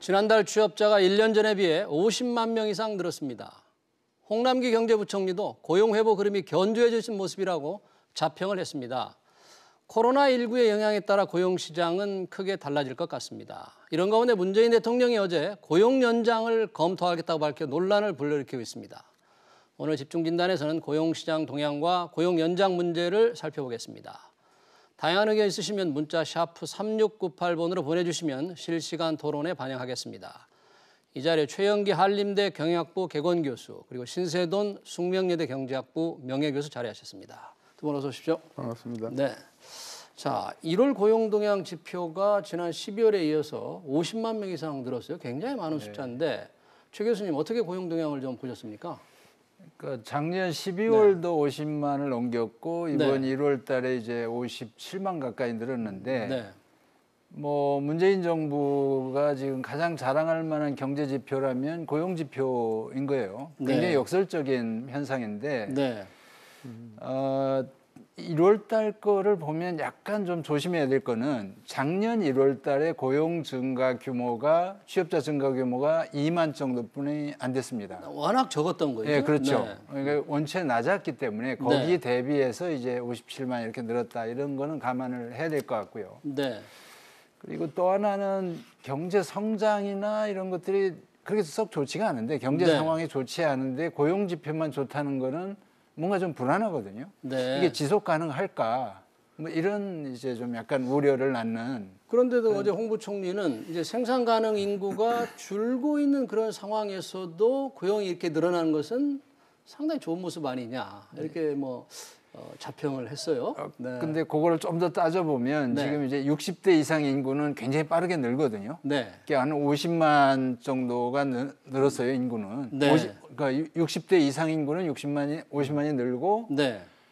지난달 취업자가 1년 전에 비해 50만 명 이상 늘었습니다. 홍남기 경제부총리도 고용회복 흐름이 견조해진 모습이라고 자평을 했습니다. 코로나19의 영향에 따라 고용시장은 크게 달라질 것 같습니다. 이런 가운데 문재인 대통령이 어제 고용연장을 검토하겠다고 밝혀 논란을 불러일으키고 있습니다. 오늘 집중진단에서는 고용시장 동향과 고용연장 문제를 살펴보겠습니다. 다양한 의견 있으시면 문자 샤프 3698번으로 보내주시면 실시간 토론에 반영하겠습니다. 이 자리에 최영기 한림대 경영학부 개건교수 그리고 신세돈 숙명여대 경제학부 명예교수 자리하셨습니다. 두 분 어서 오십시오. 반갑습니다. 네. 자, 1월 고용동향 지표가 지난 12월에 이어서 50만 명 이상 늘었어요. 굉장히 많은 숫자인데 최 교수님 어떻게 고용동향을 좀 보셨습니까? 그러니까 작년 12월도 50만을 넘겼고 이번 1월 달에 이제 57만 가까이 늘었는데 뭐 문재인 정부가 지금 가장 자랑할 만한 경제 지표라면 고용 지표인 거예요. 굉장히 역설적인 현상인데 1월 달 거를 보면 약간 좀 조심해야 될 거는 작년 1월 달에 고용 증가 규모가 취업자 증가 규모가 2만 정도뿐이 안 됐습니다. 워낙 적었던 거죠. 네, 그렇죠. 그러니까 원체 낮았기 때문에 거기에 대비해서 이제 57만 이렇게 늘었다 이런 거는 감안을 해야 될 것 같고요. 그리고 또 하나는 경제 성장이나 이런 것들이 그렇게 썩 좋지가 않은데 경제 상황이 좋지 않은데 고용 지표만 좋다는 거는 뭔가 좀 불안하거든요. 이게 지속 가능할까? 뭐 이런 이제 좀 약간 우려를 낳는. 그런데도 어제 홍 부총리는 이제 생산 가능 인구가 줄고 있는 그런 상황에서도 고용이 이렇게 늘어나는 것은 상당히 좋은 모습 아니냐 이렇게 뭐 자평을 했어요. 근데 그거를 좀 더 따져보면 지금 이제 60대 이상 인구는 굉장히 빠르게 늘거든요. 그러니까 한 50만 정도가 늘었어요, 인구는. 그러니까 60대 이상 인구는 50만이 늘고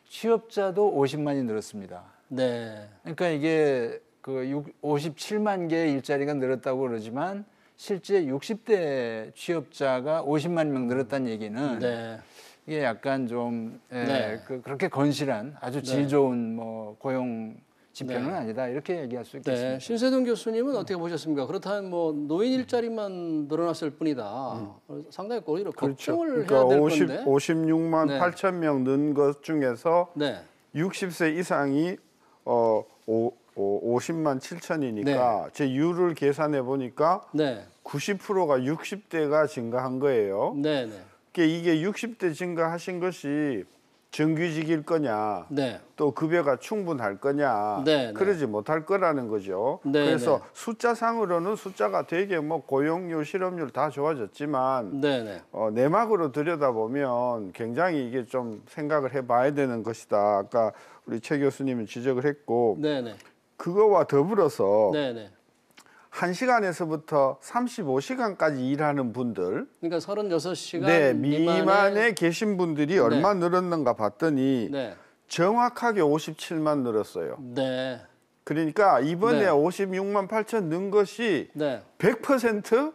취업자도 50만이 늘었습니다. 그러니까 이게 그 57만 개의 일자리가 늘었다고 그러지만 실제 60대 취업자가 50만 명 늘었다는 얘기는 이게 약간 좀 그렇게 건실한 아주 질 좋은 뭐 고용 지표는 아니다 이렇게 얘기할 수 있겠습니다. 신세동 교수님은 어떻게 보셨습니까? 그렇다면 뭐 노인 일자리만 늘어났을 뿐이다. 상당히 오히려 걱정을 해야 될 건데. 56만 8천 명 는 것 중에서 60세 이상이 50만 7천이니까 제 유를 계산해 보니까 90%가 60대가 증가한 거예요. 이게 60대 증가하신 것이 정규직일 거냐, 또 급여가 충분할 거냐, 그러지 못할 거라는 거죠. 그래서 숫자상으로는 숫자가 되게 뭐 고용률, 실업률 다 좋아졌지만 내막으로 들여다보면 굉장히 이게 좀 생각을 해봐야 되는 것이다. 아까 우리 최 교수님이 지적을 했고 그거와 더불어서 1시간에서부터 35시간까지 일하는 분들 그러니까 36시간 미만에 계신 분들이 얼마 늘었는가 봤더니 정확하게 57만 늘었어요. 그러니까 이번에 56만 8천 는 것이 100%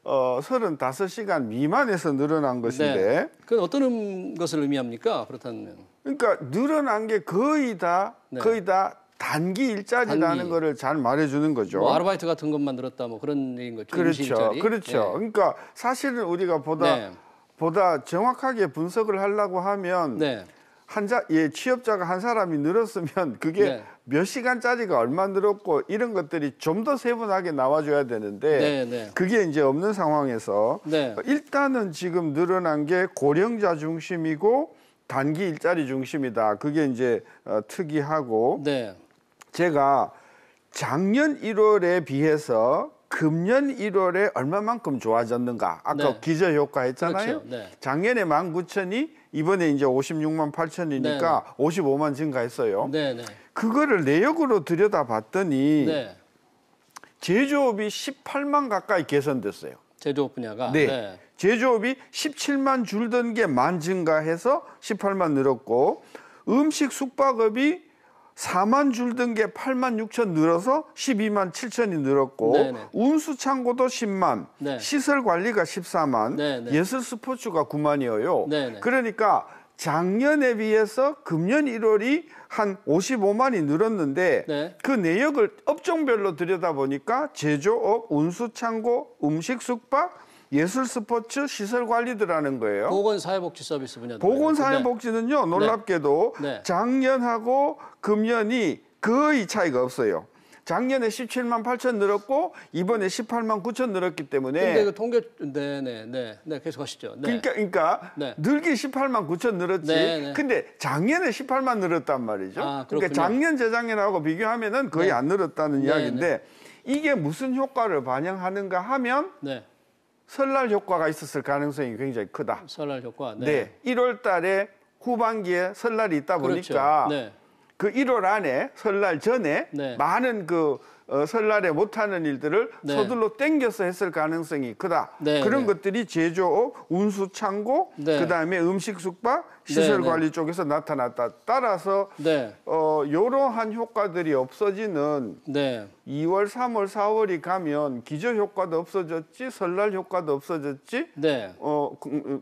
35시간 미만에서 늘어난 것인데 그건 어떤 것을 의미합니까? 그렇다면 그러니까 늘어난 게 거의 다 단기 일자리라는 거를 잘 말해주는 거죠. 뭐 아르바이트 같은 것만 늘었다 뭐 그런 얘기인 거죠. 그렇죠. 그러니까 사실은 우리가 보다 정확하게 분석을 하려고 하면 취업자가 한 사람이 늘었으면 그게 몇 시간짜리가 얼마 늘었고 이런 것들이 좀 더 세분하게 나와줘야 되는데 그게 이제 없는 상황에서 일단은 지금 늘어난 게 고령자 중심이고 단기 일자리 중심이다. 그게 이제 특이하고 제가 작년 1월에 비해서 금년 1월에 얼마만큼 좋아졌는가? 아까 기저효과 했잖아요. 작년에 19,000이 이번에 이제 56만 8천이니까 55만 증가했어요. 그거를 내역으로 들여다봤더니 제조업이 18만 가까이 개선됐어요. 제조업 분야가? 제조업이 17만 줄던 게 만 증가해서 18만 늘었고 음식 숙박업이 4만 줄던 게 8만 6천 늘어서 12만 7천이 늘었고 운수창고도 10만, 시설관리가 14만, 예술 스포츠가 9만이에요. 그러니까 작년에 비해서 금년 1월이 한 55만이 늘었는데 네. 그 내역을 업종별로 들여다보니까 제조업, 운수창고, 음식 숙박, 예술 스포츠, 시설 관리들하는 거예요. 보건사회복지 서비스 분야. 보건사회복지는요, 놀랍게도 네. 작년하고 금년이 거의 차이가 없어요. 작년에 17만 8천 늘었고 이번에 18만 9천 늘었기 때문에. 근데 그 통계 네, 계속하시죠. 네. 그러니까 네. 늘기 18만 9천 늘었지. 네. 근데 작년에 18만 늘었단 말이죠. 아, 그러니까 작년 재작년하고 비교하면은 거의 네. 안 늘었다는 네, 이야기인데 이게 무슨 효과를 반영하는가 하면 네. 설날 효과가 있었을 가능성이 굉장히 크다. 설날 효과. 네. 1월 달에 후반기에 설날이 있다 보니까 그렇죠. 네. 그 1월 안에 설날 전에 네. 많은 그 설날에 못하는 일들을 네. 서둘러 땡겨서 했을 가능성이 크다. 네, 그런 네. 것들이 제조업, 운수창고, 네. 그다음에 음식 숙박, 시설관리 네. 쪽에서 나타났다. 따라서 네. 이러한 효과들이 없어지는 네. 2월, 3월, 4월이 가면 기저 효과도 없어졌지, 설날 효과도 없어졌지. 네.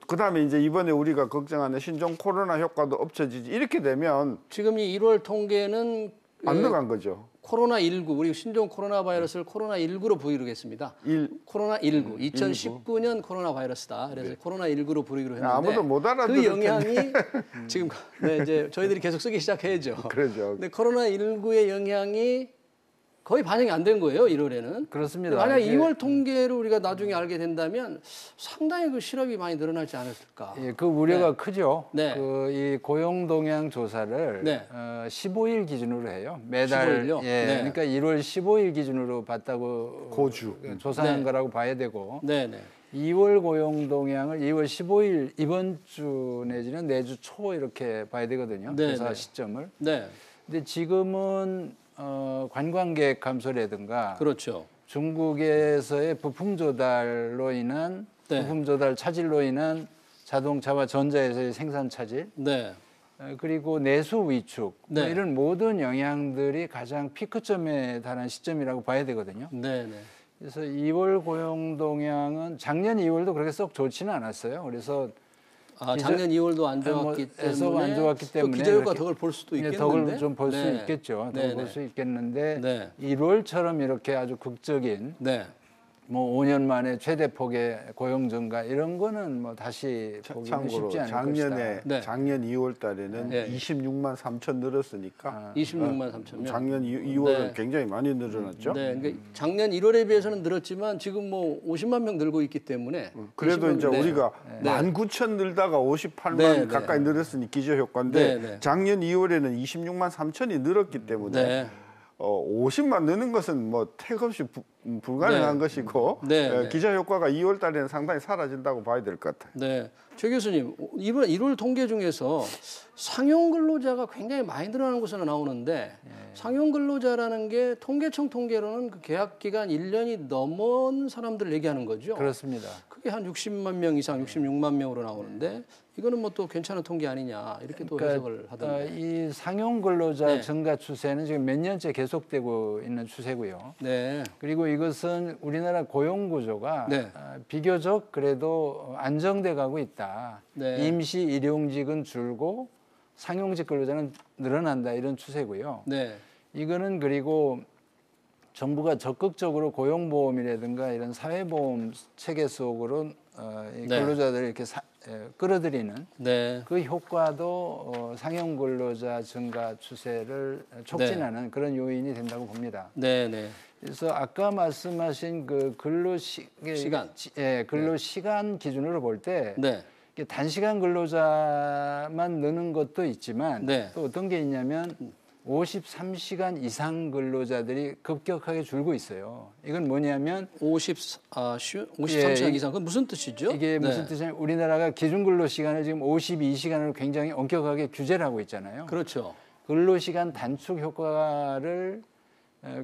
그다음에 이제 이번에 우리가 걱정하는 신종 코로나 효과도 없어지지. 이렇게 되면 지금 이 1월 통계는 안 나간 거죠. 코로나19, 우리 신종 코로나 바이러스를 코로나19로 부르겠습니다. 코로나19, 2019년 코로나 바이러스다. 그래서 코로나19로 부르기로 했는데 아무도 못 알아들을 그 영향이 지금 이제 저희들이 계속 쓰기 시작해야죠. 그러죠. 근데 코로나19의 영향이 거의 반영이 안 된 거예요, 1월에는. 그렇습니다. 만약 2월 통계를 우리가 나중에 알게 된다면 상당히 그 실업이 많이 늘어나지 않을까. 예, 그 우려가 네. 크죠. 네. 이 고용 동향 조사를 네. 15일 기준으로 해요. 매달. 15일요? 예, 네. 그러니까 1월 15일 기준으로 봤다고 고주. 조사한 네. 거라고 봐야 되고. 네. 2월 고용 동향을 2월 15일 이번 주 내지는 내주 초 이렇게 봐야 되거든요. 네, 조사 네. 시점을. 네. 근데 지금은 관광객 감소라든가 그렇죠. 중국에서의 부품 조달로 인한 네. 부품 조달 차질로 인한 자동차와 전자에서의 생산 차질, 네. 그리고 내수 위축 네. 뭐 이런 모든 영향들이 가장 피크점에 달한 시점이라고 봐야 되거든요. 네. 그래서 2월 고용 동향은 작년 2월도 그렇게 썩 좋지는 않았어요. 그래서 작년 2월도 안 좋았기 때문에 안 좋았기 때문에 기저효과 덕을 볼 수도 있겠는데 덕을 좀 볼 수 네. 있겠죠. 네, 덕을 볼 네. 수 있겠는데 네. 1월처럼 이렇게 아주 극적인 네. 뭐 5년 만에 최대 폭의 고용 증가 이런 거는 뭐 다시 보기는 참고로 쉽지 않을 작년에 것이다. 네. 작년 2월 달에는 네. 26만 3천 늘었으니까 26만 3천 명. 작년 2월은 네. 굉장히 많이 늘어났죠. 네, 그러니까 작년 1월에 비해서는 늘었지만 지금 뭐 50만 명 늘고 있기 때문에 그래도 20만 이제 네. 우리가 네. 19,000 늘다가 58만 네, 네. 가까이 늘었으니 기저 효과인데 네, 네. 작년 2월에는 26만 3천이 늘었기 때문에 네. 50만 느는 것은 뭐 택없이 불가능한 네. 것이고 네. 기저 효과가 2월 달에는 상당히 사라진다고 봐야 될 것 같아요. 네. 최 교수님, 이번 1월 통계 중에서 상용 근로자가 굉장히 많이 늘어나는 것으로 나오는데 상용 근로자라는 게 통계청 통계로는 그 계약 기간 1년이 넘은 사람들을 얘기하는 거죠. 그렇습니다. 그게 한 60만 명 이상, 66만 명으로 나오는데 이거는 뭐 또 괜찮은 통계 아니냐 이렇게 또 해석을 하던데. 이 상용 근로자 네. 증가 추세는 지금 몇 년째 계속되고 있는 추세고요. 네. 그리고 이것은 우리나라 고용 구조가 네. 비교적 그래도 안정돼 가고 있다. 네. 임시 일용직은 줄고 상용직 근로자는 늘어난다 이런 추세고요. 네. 이거는 그리고 정부가 적극적으로 고용보험이라든가 이런 사회보험 체계 속으로 이 네. 근로자들을 이렇게 끌어들이는 네. 그 효과도 상용 근로자 증가 추세를 촉진하는 그런 요인이 된다고 봅니다. 네. 네. 그래서 아까 말씀하신 그 시간. 근로 시간 기준으로 볼 때 네. 단시간 근로자만 느는 것도 있지만 네. 또 어떤 게 있냐면 53시간 이상 근로자들이 급격하게 줄고 있어요. 이건 뭐냐면 53시간 이상 그건 무슨 뜻이죠? 이게 무슨 네. 뜻이냐면 우리나라가 기준 근로 시간을 지금 52시간으로 굉장히 엄격하게 규제를 하고 있잖아요. 그렇죠. 근로 시간 단축 효과를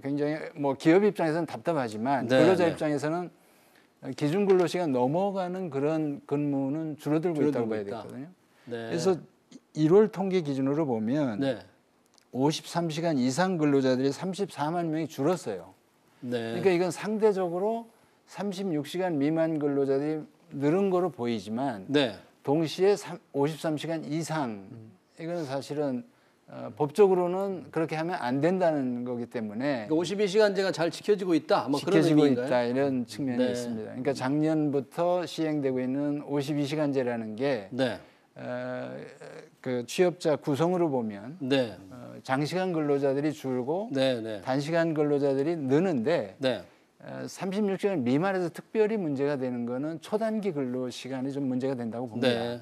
굉장히 뭐 기업 입장에서는 답답하지만 네, 근로자 네. 입장에서는 기준 근로 시간 넘어가는 그런 근무는 줄어들고 있다고 봐야 있다. 되거든요. 네. 그래서 1월 통계 기준으로 보면 네. 53시간 이상 근로자들이 34만 명이 줄었어요. 네. 그러니까 이건 상대적으로 36시간 미만 근로자들이 늘은 거로 보이지만 네. 동시에 53시간 이상 이거는 사실은 법적으로는 그렇게 하면 안 된다는 거기 때문에 그러니까 52시간제가 잘 지켜지고 있다. 뭐 그런 지켜지고 의미인가요? 있다 이런 측면이 네. 있습니다. 그러니까 작년부터 시행되고 있는 52시간제라는 게 네. 그 취업자 구성으로 보면 네. 장시간 근로자들이 줄고 네, 네. 단시간 근로자들이 느는데 네. 36시간 미만에서 특별히 문제가 되는 거는 초단기 근로 시간이 좀 문제가 된다고 봅니다. 네.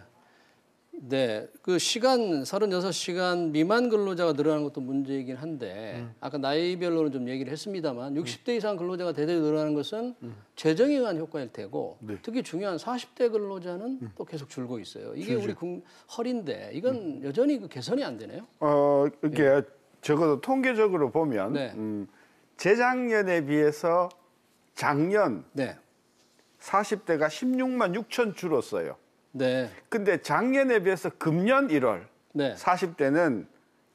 네, 그 시간 36시간 미만 근로자가 늘어나는 것도 문제이긴 한데 아까 나이별로는 좀 얘기를 했습니다만 60대 이상 근로자가 대대로 늘어나는 것은 재정에 의한 효과일 테고 네. 특히 중요한 40대 근로자는 또 계속 줄고 있어요. 이게 우리 허리인데 이건 여전히 그 개선이 안 되네요. 이게 네. 적어도 통계적으로 보면 네. 재작년에 비해서 작년 네. 40대가 16만 6천 줄었어요. 네. 근데 작년에 비해서 금년 1월 네. 40대는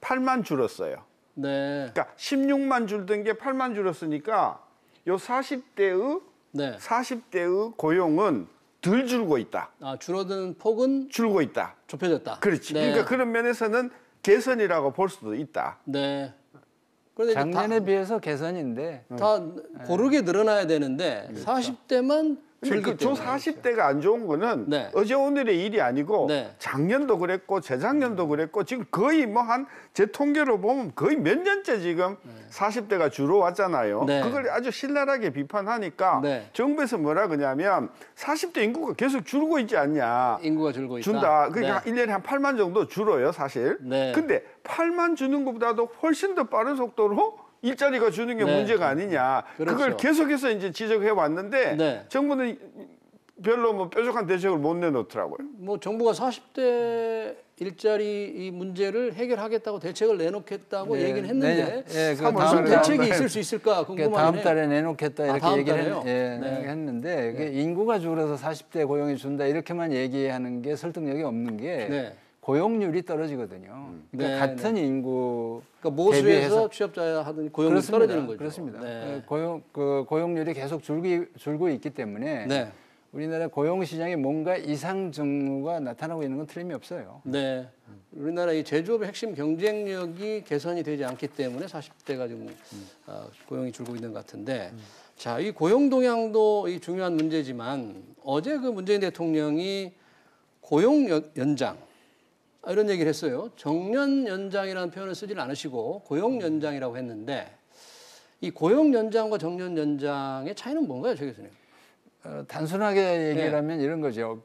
8만 줄었어요. 네. 그러니까 16만 줄던 게 8만 줄었으니까 요 40대의 네. 40대의 고용은 덜 줄고 있다. 아, 줄어드는 폭은 줄고 있다. 좁혀졌다. 그렇지. 네. 그러니까 그런 면에서는 개선이라고 볼 수도 있다. 네. 그런데 작년에 비해서 개선인데 다 고르게 늘어나야 되는데 그렇죠. 40대만 그 조 40대가 안 좋은 거는 네. 어제 오늘의 일이 아니고 네. 작년도 그랬고 재작년도 그랬고 지금 거의 뭐 한 제 통계로 보면 거의 몇 년째 지금 40대가 주로 왔잖아요. 네. 그걸 아주 신랄하게 비판하니까 네. 정부에서 뭐라 그러냐면 40대 인구가 계속 줄고 있지 않냐. 인구가 줄고 있다. 준다. 그러니까 네. 1년에 한 8만 정도 줄어요 사실. 네. 근데 8만 주는 것보다도 훨씬 더 빠른 속도로 일자리가 주는 게 네. 문제가 아니냐. 그렇죠. 그걸 계속해서 이제 지적해 왔는데 네. 정부는 별로 뭐 뾰족한 대책을 못 내놓더라고요. 뭐 정부가 40대 일자리 이 문제를 해결하겠다고 대책을 내놓겠다고 네. 얘기는 했는데 네. 무슨 대책이 있을 수 있을까 궁금하네요. 다음 달에 내놓겠다 이렇게 얘기를 했는데 네. 인구가 줄어서 40대 고용이 준다 이렇게만 얘기하는 게 설득력이 없는 게 네. 고용률이 떨어지거든요. 그러니까 같은 인구 그러니까 모수에서 취업자 하던 고용률이 떨어지는 거죠. 그렇습니다. 네. 고용률이 계속 줄고 있기 때문에 네. 우리나라 고용 시장에 뭔가 이상 징후가 나타나고 있는 건 틀림이 없어요. 네. 우리나라 이 제조업의 핵심 경쟁력이 개선이 되지 않기 때문에 40대가 지금 고용이 줄고 있는 것 같은데 자, 이 고용 동향도 이 중요한 문제지만 어제 그 문재인 대통령이 고용 연장 이런 얘기를 했어요. 정년 연장이라는 표현을 쓰질 않으시고 고용 연장이라고 했는데 이 고용 연장과 정년 연장의 차이는 뭔가요, 조 교수님? 단순하게 얘기를 하면 이런 거죠.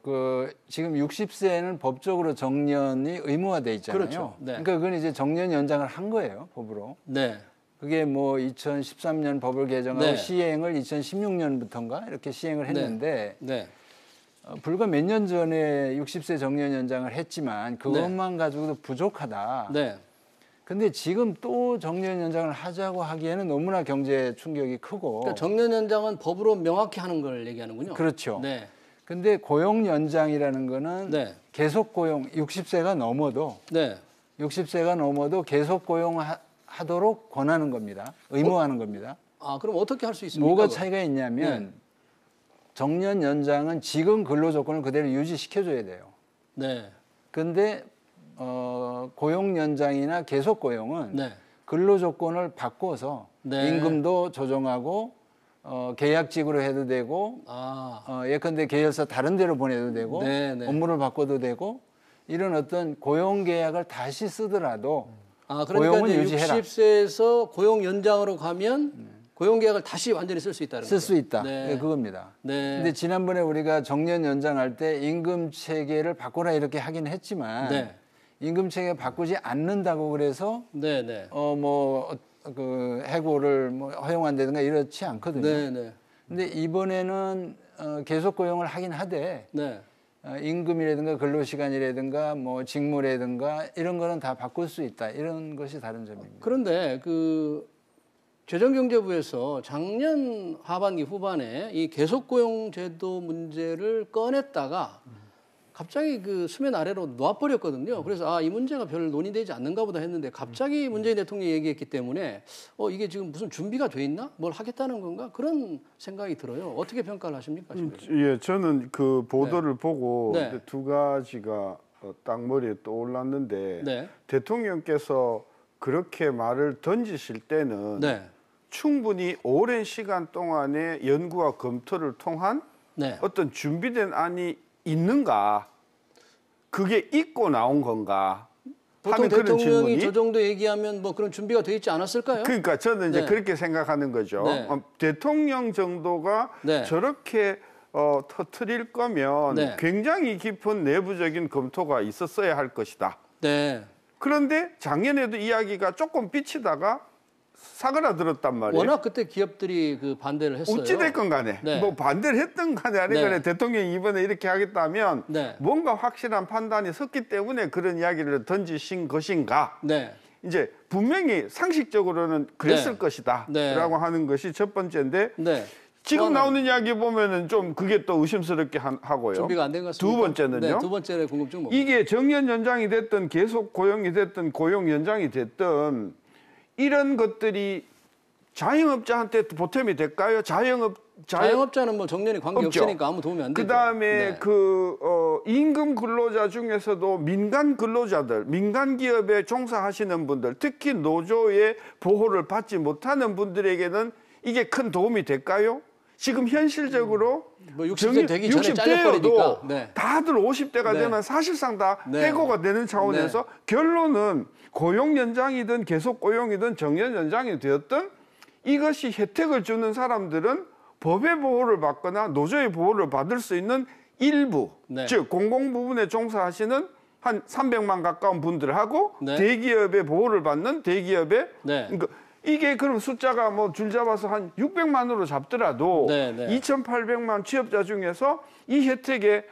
지금 60세는 법적으로 정년이 의무화돼 있잖아요. 그렇죠. 네. 그러니까 그건 이제 정년 연장을 한 거예요, 법으로. 네. 그게 뭐 2013년 법을 개정하고 네. 시행을 2016년부터인가 이렇게 시행을 했는데 네. 불과 몇 년 전에 60세 정년 연장을 했지만 그것만 네. 가지고도 부족하다. 네. 근데 지금 또 정년 연장을 하자고 하기에는 너무나 경제 충격이 크고. 그러니까 정년 연장은 법으로 명확히 하는 걸 얘기하는군요. 그렇죠. 네. 근데 고용 연장이라는 거는 네. 계속 고용 60세가 넘어도 네. 60세가 넘어도 계속 고용하도록 권하는 겁니다. 의무화하는 겁니다. 아, 그럼 어떻게 할 수 있습니까? 뭐가 차이가 있냐면 네. 정년 연장은 지금 근로 조건을 그대로 유지시켜줘야 돼요. 네. 근데 고용 연장이나 계속 고용은 네. 근로 조건을 바꿔서 네. 임금도 조정하고 계약직으로 해도 되고 예컨대 계열사 다른 데로 보내도 되고 네, 네. 업무를 바꿔도 되고 이런 어떤 고용 계약을 다시 쓰더라도 그러니까 고용은 유지해라. 60세에서 고용 연장으로 가면 고용 계약을 다시 완전히 쓸 수 있다는 거죠. 쓸 수 있다. 네. 그겁니다. 네. 근데 지난번에 우리가 정년 연장할 때 임금 체계를 바꾸라 이렇게 하긴 했지만 네. 임금 체계 바꾸지 않는다고 그래서 네, 네. 그 해고를 뭐 허용한다든가 이렇지 않거든요. 네, 네. 근데 이번에는 계속 고용을 하긴 하되 네. 임금이라든가 근로시간이라든가 뭐 직무라든가 이런 거는 다 바꿀 수 있다. 이런 것이 다른 점입니다. 그런데 재정경제부에서 작년 하반기 후반에 이 계속고용제도 문제를 꺼냈다가 갑자기 그 수면 아래로 놔버렸거든요. 그래서 이 문제가 별 논의되지 않는가 보다 했는데 갑자기 문재인 대통령이 얘기했기 때문에 이게 지금 무슨 준비가 돼 있나? 뭘 하겠다는 건가? 그런 생각이 들어요. 어떻게 평가를 하십니까? 예, 저는 그 보도를 보고 두 가지가 딱 머리에 떠올랐는데 대통령께서 그렇게 말을 던지실 때는 충분히 오랜 시간 동안의 연구와 검토를 통한 어떤 준비된 안이 있는가? 그게 있고 나온 건가? 보통 대통령이 저 정도 얘기하면 뭐 그런 준비가 돼 있지 않았을까요? 그러니까 저는 이제 그렇게 생각하는 거죠. 대통령 정도가 저렇게 터뜨릴 거면 굉장히 깊은 내부적인 검토가 있었어야 할 것이다. 그런데 작년에도 이야기가 조금 삐치다가 사그라들었단 말이에요. 워낙 그때 기업들이 그 반대를 했어요. 어찌됐건 간에 뭐 반대를 했던 간에 아니간에 대통령이 이번에 이렇게 하겠다면 뭔가 확실한 판단이 섰기 때문에 그런 이야기를 던지신 것인가. 이제 분명히 상식적으로는 그랬을 것이다 라고 하는 것이 첫 번째인데 지금 나오는 이야기 보면은 좀 그게 또 의심스럽게 하고요. 준비가 안 된 것 같습니다. 두 번째는요. 두 번째는 궁금증 뭐. 이게 정년 연장이 됐든 계속 고용이 됐든 고용 연장이 됐든 이런 것들이 자영업자한테 보탬이 될까요? 자영업자는 뭐 정년이 관계 없으니까 아무 도움이 안 되죠. 그다음에 임금 근로자 중에서도 민간 근로자들, 민간 기업에 종사하시는 분들, 특히 노조의 보호를 받지 못하는 분들에게는 이게 큰 도움이 될까요? 지금 현실적으로 뭐 60세 되기 전에 잘려버리니까 다들 50대가 되면 사실상 다 해고가 되는 차원에서 결론은 고용 연장이든 계속 고용이든 정년 연장이 되었든 이것이 혜택을 주는 사람들은 법의 보호를 받거나 노조의 보호를 받을 수 있는 일부, 즉 공공 부분에 종사하시는 한 300만 가까운 분들하고 대기업의 보호를 받는 대기업의 그러니까 이게 그럼 숫자가 뭐 줄 잡아서 한 600만으로 잡더라도 2,800만 취업자 중에서 이 혜택에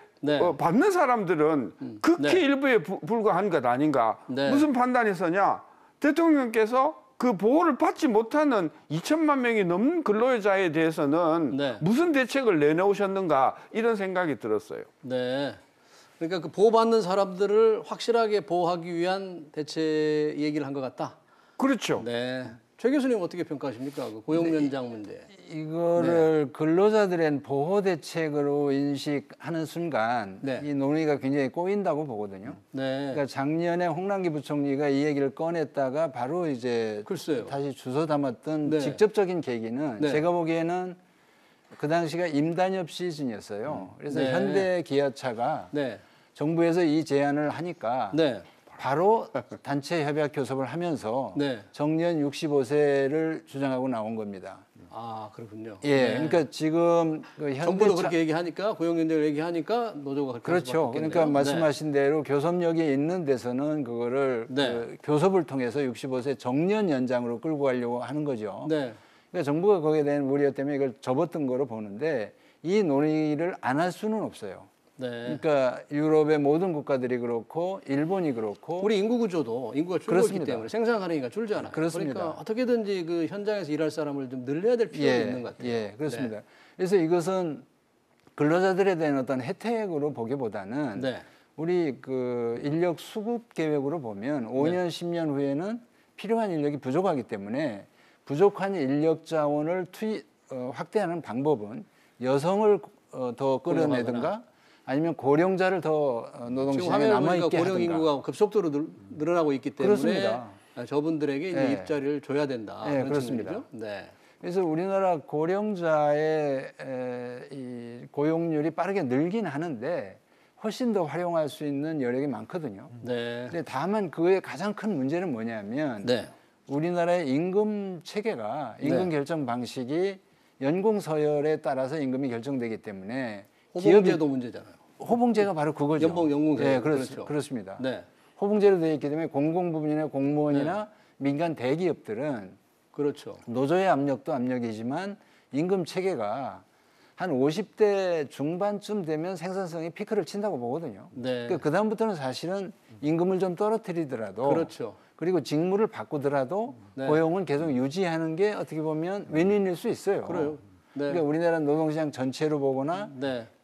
받는 사람들은 극히 일부에 불과한 것 아닌가. 무슨 판단이 서냐. 대통령께서 그 보호를 받지 못하는 2천만 명이 넘는 근로자에 대해서는 무슨 대책을 내놓으셨는가 이런 생각이 들었어요. 그러니까 그 보호받는 사람들을 확실하게 보호하기 위한 대책 얘기를 한 것 같다. 그렇죠. 최 교수님 어떻게 평가하십니까? 그 고용 연장 문제. 이거를 근로자들의 보호 대책으로 인식하는 순간 이 논의가 굉장히 꼬인다고 보거든요. 그러니까 작년에 홍남기 부총리가 이 얘기를 꺼냈다가 바로 이제 다시 주워 담았던 직접적인 계기는 제가 보기에는 그 당시가 임단협 시즌이었어요. 그래서 현대기아차가 정부에서 이 제안을 하니까 바로 단체 협약 교섭을 하면서 정년 65세를 주장하고 나온 겁니다. 그렇군요. 그러니까 지금 정부도 그렇게 얘기하니까 고용연장을 얘기하니까 노조가 그렇게 그렇죠. 그러니까 말씀하신 대로 교섭력이 있는 데서는 그거를 그 교섭을 통해서 65세 정년 연장으로 끌고 가려고 하는 거죠. 그러니까 정부가 거기에 대한 우려 때문에 이걸 접었던 거로 보는데 이 논의를 안 할 수는 없어요. 그러니까 유럽의 모든 국가들이 그렇고 일본이 그렇고 우리 인구 구조도 인구가 줄고 있기 때문에 생산 가능이가 줄잖아요. 그러니까 어떻게든지 그 현장에서 일할 사람을 좀 늘려야 될 필요가 있는 것 같아요. 그렇습니다. 그래서 이것은 근로자들에 대한 어떤 혜택으로 보기보다는 우리 그 인력 수급 계획으로 보면 5년, 10년 후에는 필요한 인력이 부족하기 때문에 부족한 인력 자원을 확대하는 방법은 여성을 더 끌어내든가 아니면 고령자를 더 노동시장에 남아있게 하든가. 고령 인구가 급속도로 늘어나고 있기 때문에 저분들에게 이제 일자리를 줘야 된다. 그렇습니다. 그래서 우리나라 고령자의 이 고용률이 빠르게 늘긴 하는데 훨씬 더 활용할 수 있는 여력이 많거든요. 근데 다만 그의 가장 큰 문제는 뭐냐면 우리나라의 임금 체계가 임금 결정 방식이 연공 서열에 따라서 임금이 결정되기 때문에 호봉제도 문제잖아요. 호봉제가 바로 그거죠. 연봉제. 그렇습니다. 호봉제로 되어 있기 때문에 공공 부분이나 공무원이나 민간 대기업들은 노조의 압력도 압력이지만 임금 체계가 한 50대 중반쯤 되면 생산성이 피크를 친다고 보거든요. 그러니까 그다음부터는 사실은 임금을 좀 떨어뜨리더라도 그리고 직무를 바꾸더라도 고용은 계속 유지하는 게 어떻게 보면 윈윈일 수 있어요. 그러니까 우리나라 노동시장 전체로 보거나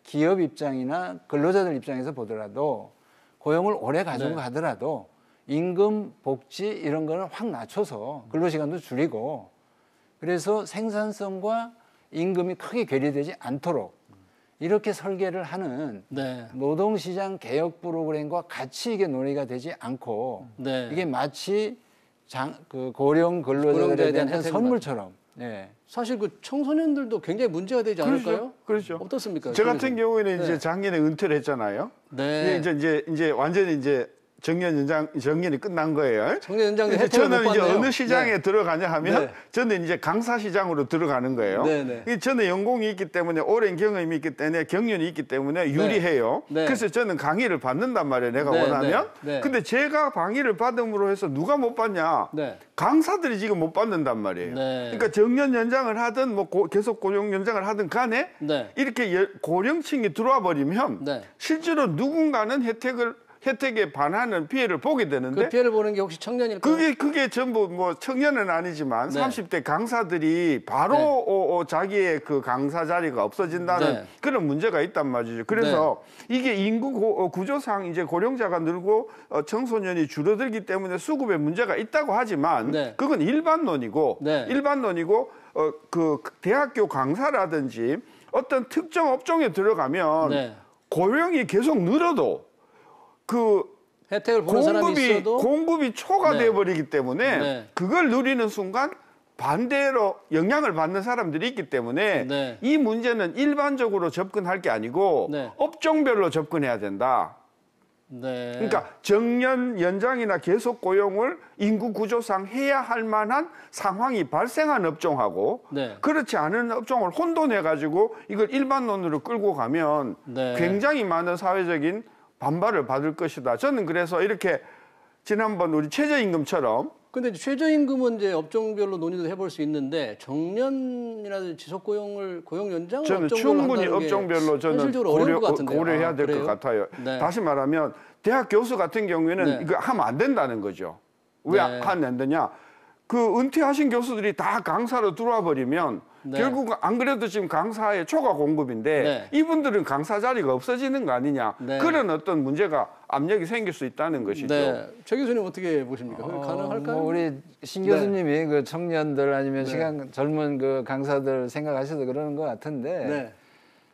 기업 입장이나 근로자들 입장에서 보더라도 고용을 오래 가지고 가더라도 임금, 복지 이런 거는 확 낮춰서 근로시간도 줄이고 그래서 생산성과 임금이 크게 괴리되지 않도록 이렇게 설계를 하는 노동시장 개혁 프로그램과 같이 이게 논의가 되지 않고 이게 마치 그 고령 근로자들에 대한 선물처럼 사실 그 청소년들도 굉장히 문제가 되지 않을까요? 그렇죠. 어떻습니까? 저 같은 경우에는 이제 작년에 은퇴를 했잖아요. 이제 완전히 이제 정년이 끝난 거예요. 정년 연장도 저는 이제 어느 시장에 들어가냐 하면 저는 이제 강사 시장으로 들어가는 거예요. 저는 연공이 있기 때문에 오랜 경험이 있기 때문에 경륜이 있기 때문에 유리해요. 그래서 저는 강의를 받는단 말이에요. 내가 원하면. 근데 제가 강의를 받음으로 해서 누가 못 받냐? 강사들이 지금 못 받는단 말이에요. 그러니까 정년 연장을 하든 뭐 계속 고용 연장을 하든 간에 이렇게 고령층이 들어와 버리면 실제로 누군가는 혜택에 반하는 피해를 보게 되는데 그 피해를 보는 게 혹시 청년일까요? 그게 전부 뭐 청년은 아니지만 30대 강사들이 바로 자기의 그 강사 자리가 없어진다는 그런 문제가 있단 말이죠. 그래서 이게 인구 구조상 이제 고령자가 늘고 청소년이 줄어들기 때문에 수급에 문제가 있다고 하지만 그건 일반론이고 그 대학교 강사라든지 어떤 특정 업종에 들어가면 고용이 계속 늘어도 그 혜택을 보는 사람이 있어도 공급이 초과돼 버리기 때문에 그걸 누리는 순간 반대로 영향을 받는 사람들이 있기 때문에 이 문제는 일반적으로 접근할 게 아니고 업종별로 접근해야 된다. 그러니까 정년 연장이나 계속 고용을 인구 구조상 해야 할 만한 상황이 발생한 업종하고 그렇지 않은 업종을 혼돈해 가지고 이걸 일반론으로 끌고 가면 굉장히 많은 사회적인 반발을 받을 것이다. 저는 그래서 이렇게 지난번 우리 최저임금처럼 근데 최저임금은 이제 업종별로 논의도 해볼 수 있는데 정년이라든지 지속고용 연장을 저는 충분히 업종별로 저는 고려해야 될 것 같아요. 다시 말하면 대학 교수 같은 경우에는 이거 하면 안 된다는 거죠. 왜 하면 안 되냐? 그 은퇴하신 교수들이 다 강사로 들어와 버리면 결국 안 그래도 지금 강사의 초과 공급인데 이분들은 강사 자리가 없어지는 거 아니냐. 그런 어떤 문제가 압력이 생길 수 있다는 것이죠. 최 교수님 어떻게 보십니까? 가능할까요? 뭐 우리 신 교수님이 그 청년들 아니면 젊은 그 강사들 생각하셔서 그러는 것 같은데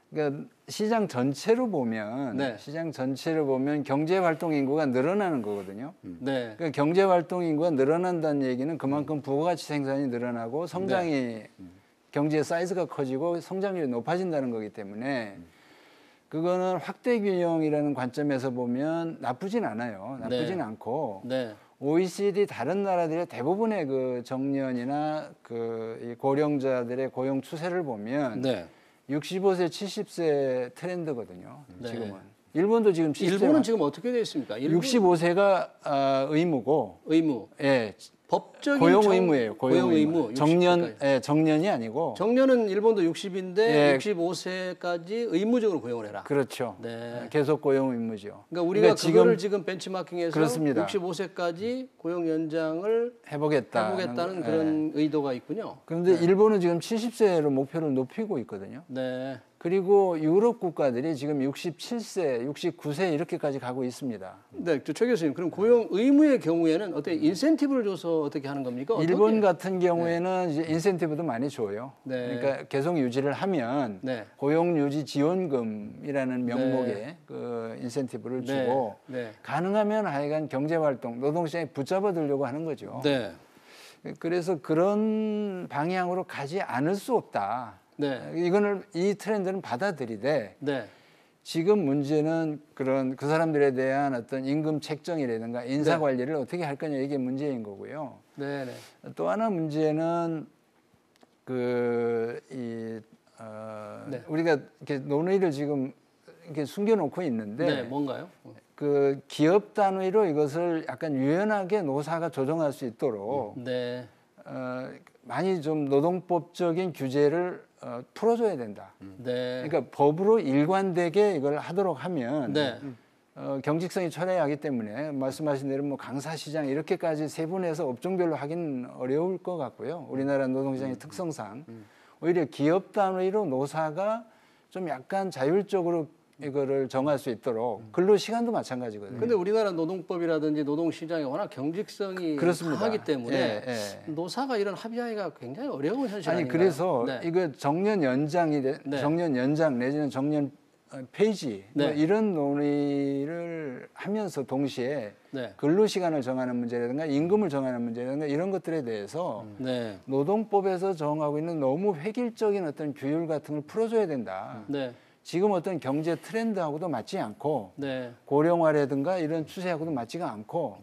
그러니까 시장 전체로 보면 경제 활동 인구가 늘어나는 거거든요. 그러니까 경제 활동 인구가 늘어난다는 얘기는 그만큼 부가가치 생산이 늘어나고 성장이 경제의 사이즈가 커지고 성장률이 높아진다는 거기 때문에 그거는 확대 균형이라는 관점에서 보면 나쁘진 않아요. 나쁘진 않고 OECD 다른 나라들의 대부분의 그 정년이나 그 고령자들의 고용 추세를 보면 65세, 70세 트렌드거든요. 지금은. 일본도 지금 70세. 일본은 지금 어떻게 되어 있습니까? 65세가 의무고. 예. 법적인 고용 의무예요. 고용 의무. 정년이 아니고. 정년은 일본도 60인데 65세까지 의무적으로 고용을 해라. 그렇죠. 계속 고용 의무죠. 그러니까 우리가 그거를 지금 벤치마킹해서 그렇습니다. 65세까지 고용 연장을 해보겠다는 그런 의도가 있군요. 그런데 일본은 지금 70세로 목표를 높이고 있거든요. 그리고 유럽 국가들이 지금 67세, 69세 이렇게까지 가고 있습니다. 최 교수님, 그럼 고용 의무의 경우에는 어떻게 인센티브를 줘서 어떻게 하는 겁니까? 일본 같은 경우에는 이제 인센티브도 많이 줘요. 그러니까 계속 유지를 하면 고용 유지 지원금이라는 명목의 그 인센티브를 주고 가능하면 하여간 경제 활동, 노동시장에 붙잡아두려고 하는 거죠. 그래서 그런 방향으로 가지 않을 수 없다. 이 트렌드는 받아들이되 지금 문제는 그 사람들에 대한 어떤 임금 책정이라든가 인사 관리를 어떻게 할 거냐 이게 문제인 거고요. 또 하나 문제는 우리가 이렇게 논의를 지금 이렇게 숨겨놓고 있는데 뭔가요? 그 기업 단위로 이것을 약간 유연하게 노사가 조정할 수 있도록 많이 좀 노동법적인 규제를 풀어줘야 된다. 그러니까 법으로 일관되게 이걸 하도록 하면 경직성이 철회하기 때문에 말씀하신 대로 뭐 강사 시장 이렇게까지 세분해서 업종별로 하긴 어려울 것 같고요. 우리나라 노동시장의 특성상 오히려 기업 단위로 노사가 좀 약간 자율적으로 이거를 정할 수 있도록 근로 시간도 마찬가지거든요. 근데 우리나라 노동법이라든지 노동시장이 워낙 경직성이 강하기 때문에 노사가 이런 합의하기가 굉장히 어려운 현실 아닌가요? 그래서 이거 정년 연장이 정년 연장 내지는 정년 폐지 뭐 이런 논의를 하면서 동시에 근로 시간을 정하는 문제라든가 임금을 정하는 문제라든가 이런 것들에 대해서 노동법에서 정하고 있는 너무 획일적인 어떤 규율 같은 걸 풀어줘야 된다. 지금 어떤 경제 트렌드하고도 맞지 않고 고령화라든가 이런 추세하고도 맞지가 않고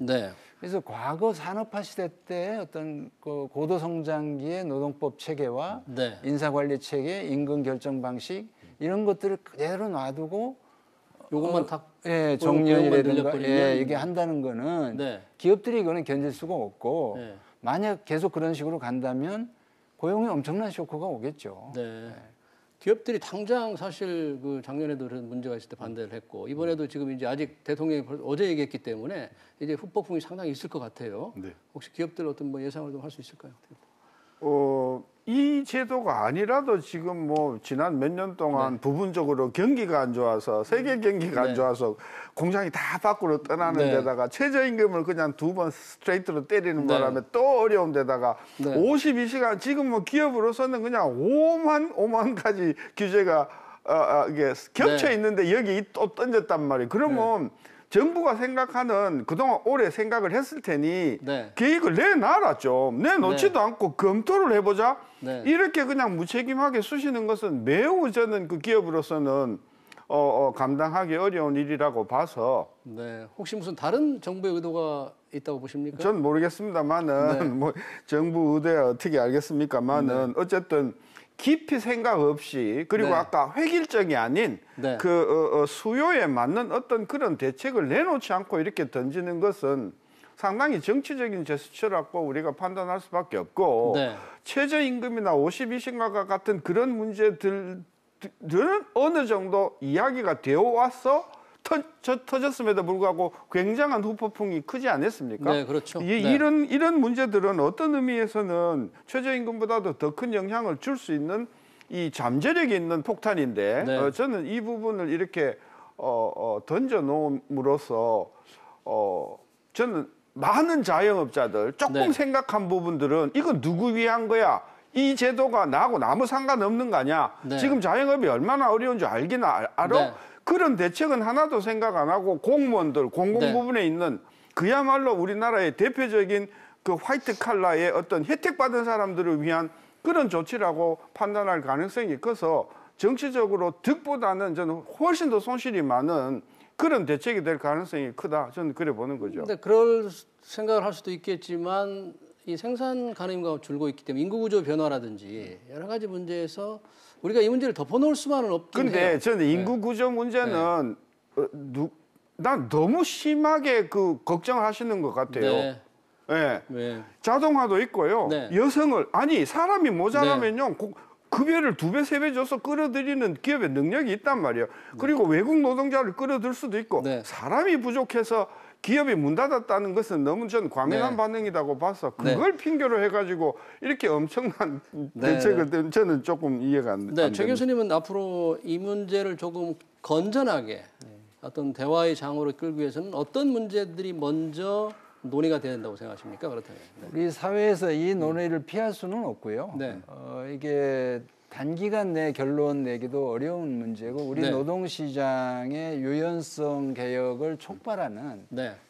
그래서 과거 산업화 시대 때 어떤 그 고도성장기의 노동법 체계와 인사관리 체계, 임금 결정 방식 이런 것들을 그대로 놔두고 요것만 탁 정년이라든가 이게 한다는 거는 기업들이 이거는 견딜 수가 없고 만약 계속 그런 식으로 간다면 고용에 엄청난 쇼크가 오겠죠. 기업들이 당장 사실 그 작년에도 그런 문제가 있을 때 반대를 했고 이번에도 지금 이제 아직 대통령이 어제 얘기했기 때문에 이제 후폭풍이 상당히 있을 것 같아요. 혹시 기업들 어떤 뭐 예상을 좀 할 수 있을까요? 이 제도가 아니라도 지금 뭐 지난 몇 년 동안 부분적으로 경기가 안 좋아서 세계 경기가 안 좋아서 공장이 다 밖으로 떠나는 데다가 최저임금을 그냥 2번 스트레이트로 때리는 바람에 또 어려운 데다가 52시간 지금 뭐 기업으로서는 그냥 오만 가지 규제가 이게 겹쳐 있는데 여기 또 던졌단 말이에요. 그러면 정부가 생각하는 그동안 오래 생각을 했을 테니 계획을 내놔라 좀. 내놓지도 않고 검토를 해보자. 이렇게 그냥 무책임하게 쑤시는 것은 매우 저는 그 기업으로서는 감당하기 어려운 일이라고 봐서. 혹시 무슨 다른 정부의 의도가 있다고 보십니까? 전 모르겠습니다만은 뭐 정부 의도야 어떻게 알겠습니까만은 어쨌든 깊이 생각 없이 그리고 아까 획일적이 아닌 그 수요에 맞는 어떤 그런 대책을 내놓지 않고 이렇게 던지는 것은 상당히 정치적인 제스처라고 우리가 판단할 수밖에 없고 최저임금이나 52시간과 같은 그런 문제들은 어느 정도 이야기가 되어 와서 터졌음에도 불구하고 굉장한 후폭풍이 크지 않았습니까? 그렇죠. 이런 문제들은 어떤 의미에서는 최저임금보다도 더 큰 영향을 줄 수 있는 이 잠재력이 있는 폭탄인데 저는 이 부분을 이렇게 던져 놓음으로써 저는 많은 자영업자들 조금 생각한 부분들은 이건 누구 위한 거야? 이 제도가 나하고 아무 상관없는 거 아니야? 지금 자영업이 얼마나 어려운 줄 알긴 알아? 그런 대책은 하나도 생각 안 하고 공무원들, 공공 부분에 있는 그야말로 우리나라의 대표적인 그 화이트 칼라의 어떤 혜택받은 사람들을 위한 그런 조치라고 판단할 가능성이 커서 정치적으로 득보다는 저는 훨씬 더 손실이 많은 그런 대책이 될 가능성이 크다. 저는 그래 보는 거죠. 근데 그럴 생각을 할 수도 있겠지만 이 생산 가능성이 줄고 있기 때문에 인구구조 변화라든지 여러 가지 문제에서 우리가 이 문제를 덮어놓을 수만은 없긴 해요. 그런데 저는 인구구조 문제는 난 너무 심하게 그 걱정을 하시는 것 같아요. 자동화도 있고요. 여성을 사람이 모자라면요. 급여를 2배, 3배 줘서 끌어들이는 기업의 능력이 있단 말이에요. 그리고 외국 노동자를 끌어들 수도 있고 사람이 부족해서 기업이 문 닫았다는 것은 너무 전 과민한 반응이라고 봐서 그걸 핑계로 해가지고 이렇게 엄청난 대책을 저는 조금 이해가 안 됩니다. 최 교수님은 앞으로 이 문제를 조금 건전하게 어떤 대화의 장으로 끌기 위해서는 어떤 문제들이 먼저 논의가 돼야 된다고 생각하십니까? 그렇다면 우리 사회에서 이 논의를 피할 수는 없고요. 이게 단기간 내 결론 내기도 어려운 문제고 우리 노동시장의 유연성 개혁을 촉발하는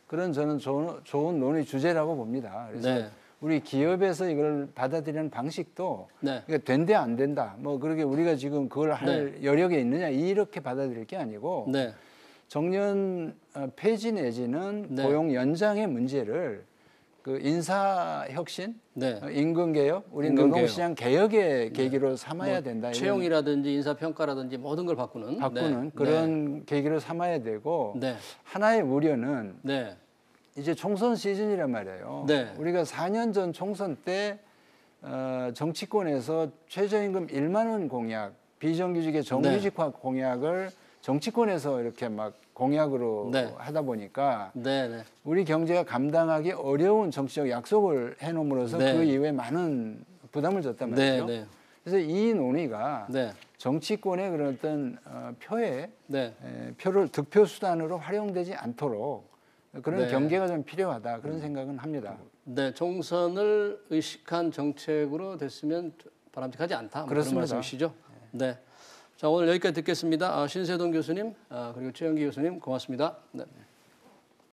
그런 저는 좋은 논의 주제라고 봅니다. 그래서 우리 기업에서 이걸 받아들이는 방식도 된대 안 된다. 뭐 그렇게 우리가 지금 그걸 할 여력이 있느냐 이렇게 받아들일 게 아니고 정년 폐지 내지는 고용 연장의 문제를 그 인사 혁신, 임금 개혁, 우리 노동시장 개혁의 계기로 삼아야 된다. 채용이라든지 인사 평가라든지 모든 걸 바꾸는 그런 계기로 삼아야 되고 하나의 우려는 이제 총선 시즌이란 말이에요. 우리가 4년 전 총선 때 정치권에서 최저임금 1만 원 공약, 비정규직의 정규직화 공약을 정치권에서 이렇게 막 공약으로 하다 보니까 우리 경제가 감당하기 어려운 정치적 약속을 해놓음으로써 그 이후에 많은 부담을 줬단 말이죠. 그래서 이 논의가 정치권의 그런 어떤 표를 득표 수단으로 활용되지 않도록 그런 경계가 좀 필요하다 그런 생각은 합니다. 네, 총선을 의식한 정책으로 됐으면 바람직하지 않다. 뭐 그런 말씀이시죠? 네. 자, 오늘 여기까지 듣겠습니다. 신세동 교수님 그리고 최영기 교수님 고맙습니다. 네.